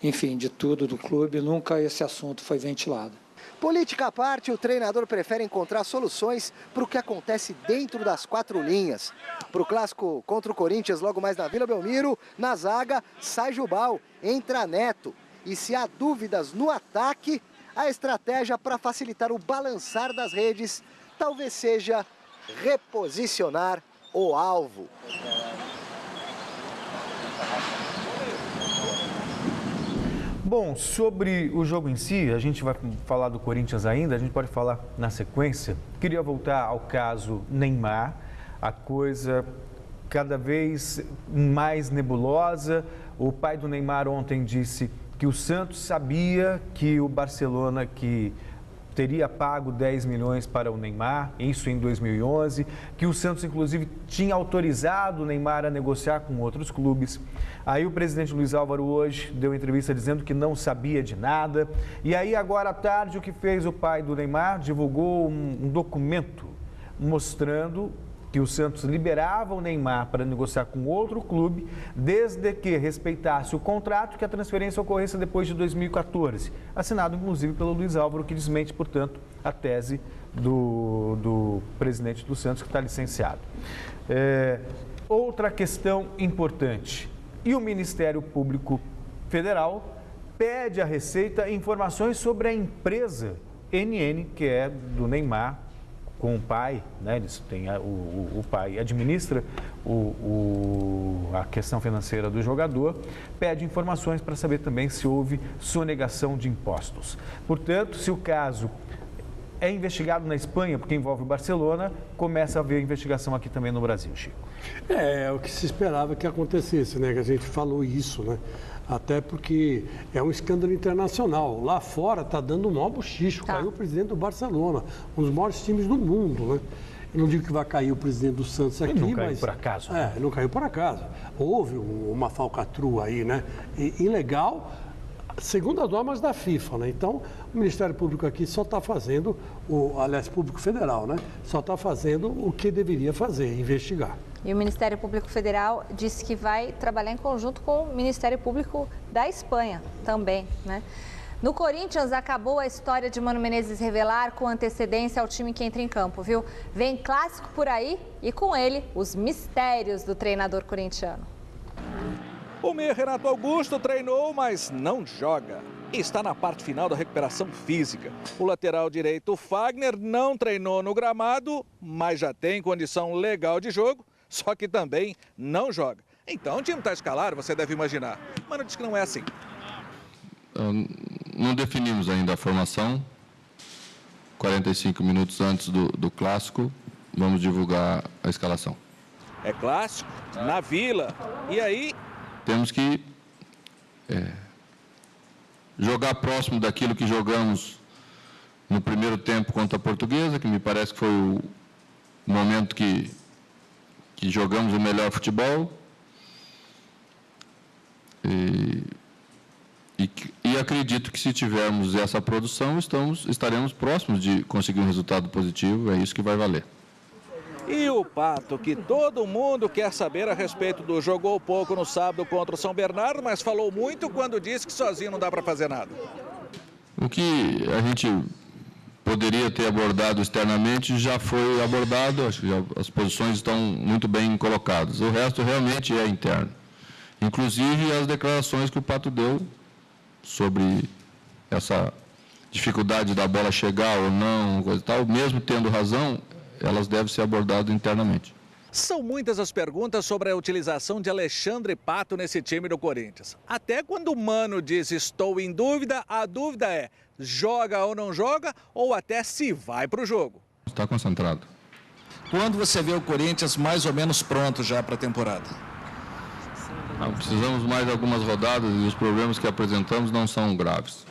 enfim, de tudo do clube. Nunca esse assunto foi ventilado. Política à parte, o treinador prefere encontrar soluções para o que acontece dentro das quatro linhas. Para o clássico contra o Corinthians, logo mais na Vila Belmiro, na zaga, sai Jubal, entra Neto. E se há dúvidas no ataque, a estratégia para facilitar o balançar das redes talvez seja reposicionar o alvo. Bom, sobre o jogo em si, a gente vai falar do Corinthians ainda, a gente pode falar na sequência. Queria voltar ao caso Neymar, a coisa cada vez mais nebulosa. O pai do Neymar ontem disse que o Santos sabia que o Barcelona teria pago 10 milhões para o Neymar, isso em 2011, que o Santos, inclusive, tinha autorizado o Neymar a negociar com outros clubes. Aí o presidente Luiz Álvaro hoje deu entrevista dizendo que não sabia de nada. E aí agora à tarde o que fez o pai do Neymar? Divulgou um documento mostrando que o Santos liberava o Neymar para negociar com outro clube, desde que respeitasse o contrato e que a transferência ocorresse depois de 2014. Assinado, inclusive, pelo Luiz Álvaro, que desmente, portanto, a tese do presidente do Santos, que está licenciado. Outra questão importante. E o Ministério Público Federal pede à Receita informações sobre a empresa NN, que é do Neymar, com o pai, né? Eles têm o pai administra a questão financeira do jogador, pede informações para saber também se houve sonegação de impostos. Portanto, se o caso é investigado na Espanha, porque envolve o Barcelona, começa a haver investigação aqui também no Brasil, Chico. É o que se esperava que acontecesse, né? Que a gente falou isso, né? Até porque é um escândalo internacional. Lá fora está dando um maior bochicho. Caiu o presidente do Barcelona, um dos maiores times do mundo, né? Eu não digo que vai cair o presidente do Santos aqui, não caiu por acaso. Não caiu por acaso. Houve uma falcatrua aí, né? Ilegal, segundo as normas da FIFA, né? Então, o Ministério Público aqui só está fazendo, aliás, Público Federal, né? Só está fazendo o que deveria fazer, investigar. E o Ministério Público Federal disse que vai trabalhar em conjunto com o Ministério Público da Espanha também, né? No Corinthians, acabou a história de Mano Menezes revelar com antecedência ao time que entra em campo, viu? Vem clássico por aí e com ele os mistérios do treinador corintiano. O meia Renato Augusto treinou, mas não joga. Está na parte final da recuperação física. O lateral direito Fagner não treinou no gramado, mas já tem condição legal de jogo, só que também não joga. Então o time está escalado, você deve imaginar. Mano diz que não é assim. Não definimos ainda a formação. 45 minutos antes do clássico, vamos divulgar a escalação. É clássico, na Vila. E aí? Temos que jogar próximo daquilo que jogamos no primeiro tempo contra a Portuguesa, que me parece que foi o momento que jogamos o melhor futebol. E acredito que se tivermos essa produção, estaremos próximos de conseguir um resultado positivo, é isso que vai valer. E o Pato, que todo mundo quer saber a respeito do jogou pouco no sábado contra o São Bernardo, mas falou muito quando disse que sozinho não dá para fazer nada. O que a gente poderia ter abordado externamente, já foi abordado, acho que as posições estão muito bem colocadas. O resto realmente é interno. Inclusive as declarações que o Pato deu sobre essa dificuldade da bola chegar ou não, coisa e tal, mesmo tendo razão, elas devem ser abordadas internamente. São muitas as perguntas sobre a utilização de Alexandre Pato nesse time do Corinthians. Até quando o Mano diz estou em dúvida, a dúvida é joga ou não joga, ou até se vai para o jogo. Está concentrado. Quando você vê o Corinthians mais ou menos pronto já para a temporada? Precisamos mais algumas rodadas e os problemas que apresentamos não são graves.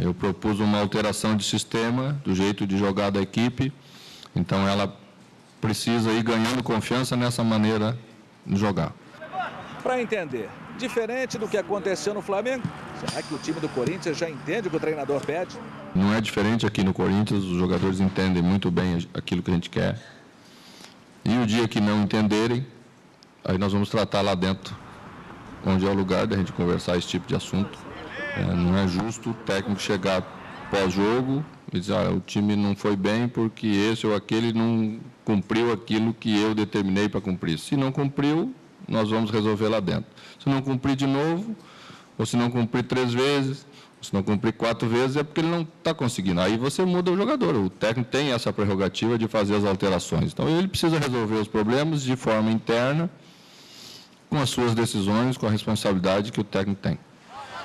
Eu propus uma alteração de sistema, do jeito de jogar da equipe, então ela precisa ir ganhando confiança nessa maneira de jogar. Para entender, diferente do que aconteceu no Flamengo, será que o time do Corinthians já entende o que o treinador pede? Não é diferente aqui no Corinthians, os jogadores entendem muito bem aquilo que a gente quer. E o dia que não entenderem, aí nós vamos tratar lá dentro, onde é o lugar da gente conversar esse tipo de assunto. Não é justo o técnico chegar pós-jogo e dizer, o time não foi bem porque esse ou aquele não cumpriu aquilo que eu determinei para cumprir. Se não cumpriu, nós vamos resolver lá dentro. Se não cumprir de novo, ou se não cumprir 3 vezes, ou se não cumprir 4 vezes, é porque ele não está conseguindo. Aí você muda o jogador. O técnico tem essa prerrogativa de fazer as alterações. Então, ele precisa resolver os problemas de forma interna, com as suas decisões, com a responsabilidade que o técnico tem.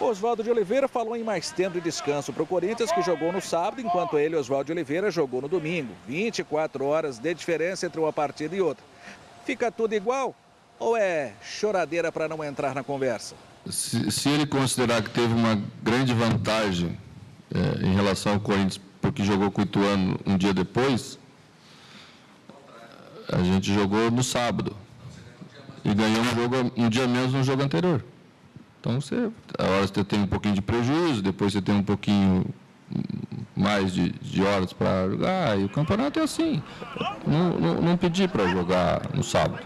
Oswaldo de Oliveira falou em mais tempo de descanso para o Corinthians, que jogou no sábado, enquanto ele, Oswaldo de Oliveira, jogou no domingo. 24 horas de diferença entre uma partida e outra. Fica tudo igual ou é choradeira para não entrar na conversa? Se ele considerar que teve uma grande vantagem em relação ao Corinthians, porque jogou com o Ituano um dia depois, a gente jogou no sábado e ganhou um dia menos no jogo anterior. Então, a hora você tem um pouquinho de prejuízo, depois você tem um pouquinho mais de horas para jogar, e o campeonato é assim. Não pedi para jogar no sábado.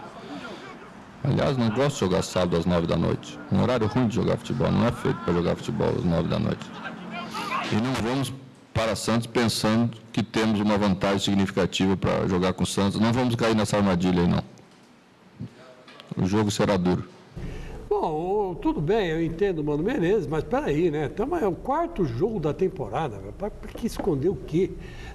Aliás, não gosto de jogar sábado às 9 da noite. Um horário ruim de jogar futebol, não é feito para jogar futebol às 9 da noite. E não vamos para Santos pensando que temos uma vantagem significativa para jogar com o Santos. Não vamos cair nessa armadilha aí, não. O jogo será duro. Bom, tudo bem, eu entendo o Mano Menezes, mas peraí, né? Então, é o 4º jogo da temporada, para que esconder o quê?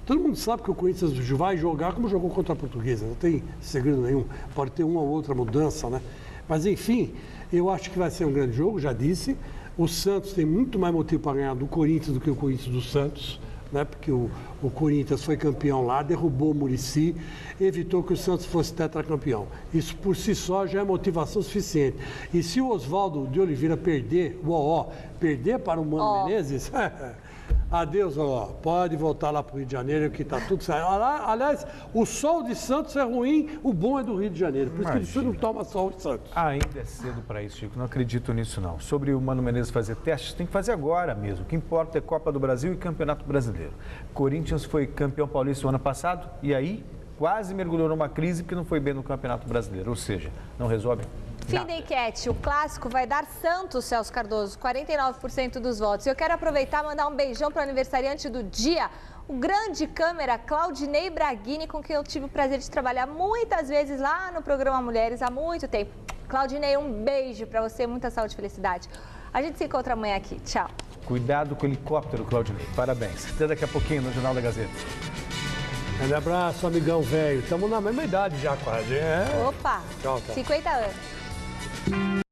Todo mundo sabe que o Corinthians vai jogar como jogou contra a Portuguesa, não tem segredo nenhum, pode ter uma ou outra mudança, né? Mas, enfim, eu acho que vai ser um grande jogo, já disse. O Santos tem muito mais motivo para ganhar do Corinthians do que o Corinthians do Santos, né? Porque o Corinthians foi campeão lá, derrubou o Muricy, evitou que o Santos fosse tetracampeão. Isso por si só já é motivação suficiente. E se o Oswaldo de Oliveira perder, perder para o Mano Menezes, adeus, pode voltar lá para o Rio de Janeiro que está tudo certo. Aliás, o sol de Santos é ruim, o bom é do Rio de Janeiro. Por isso que você não toma sol de Santos. Ainda é cedo para isso, Chico. Não acredito nisso, não. Sobre o Mano Menezes fazer testes, tem que fazer agora mesmo. O que importa é Copa do Brasil e Campeonato Brasileiro. Corinthians foi campeão paulista o ano passado e aí quase mergulhou numa crise porque não foi bem no Campeonato Brasileiro. Ou seja, não resolve. Fim da enquete, o clássico vai dar Santos, Celso Cardoso, 49% dos votos. Eu quero aproveitar e mandar um beijão para o aniversariante do dia, o grande câmera Claudinei Braghini, com quem eu tive o prazer de trabalhar muitas vezes lá no programa Mulheres há muito tempo. Claudinei, um beijo para você, muita saúde e felicidade. A gente se encontra amanhã aqui. Tchau. Cuidado com o helicóptero, Claudinei. Parabéns. Até daqui a pouquinho no Jornal da Gazeta. Um abraço, amigão velho. Estamos na mesma idade já quase. Opa, tchau. 50 anos.